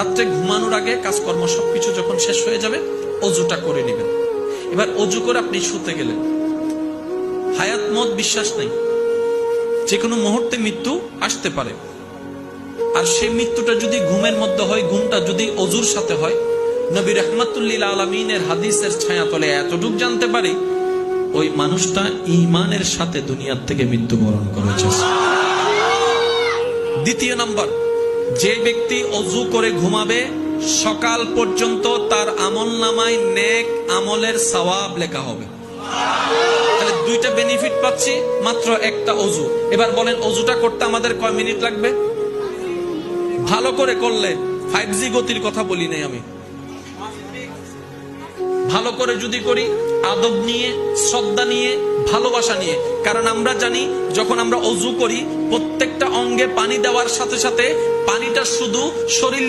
রাত্রে ঘুমানোর আগে কাজকর্ম সবকিছু যখন শেষ হয়ে যাবে অজুটা করে নেবেন। এবার অজু করে আপনি শুতে গেলেন, হায়াত মত বিশ্বাস নেই, যে কোনো মুহূর্তে মৃত্যু আসতে পারে। আর সেই মৃত্যুটা যদি ঘুমের মধ্যে হয়, ঘুমটা যদি অজুর সাথে হয়, নবী রাহমাতুল লিল আলামিনের হাদিসের ছায়াতলে এতটুক জানতে পারি, ওই মানুষটা ঈমানের সাথে দুনিয়ার থেকে মৃত্যুবরণ করেছে। দ্বিতীয় নাম্বার, যে ব্যক্তি অজু করে ঘুমাবে সকাল পর্যন্ত তার আমলনামায় নেক আমলের সওয়াব লেখা হবে। তাহলে দুইটা বেনিফিট পাচ্ছি মাত্র একটা অজু। এবার বলেন অজুটা করতে আমাদের কয় মিনিট লাগবে? ভালো করে করলে 5G গতির কথা বলি নাই আমি, ভালো করে যদি করি, আদব নিয়ে, শ্রদ্ধা নিয়ে, ভালোবাসা নিয়ে। কারণ আমরা জানি যখন আমরা অজু করি প্রত্যেকটা অঙ্গে পানি দেওয়ার সাথে সাথে পানিটা শুধু শরীর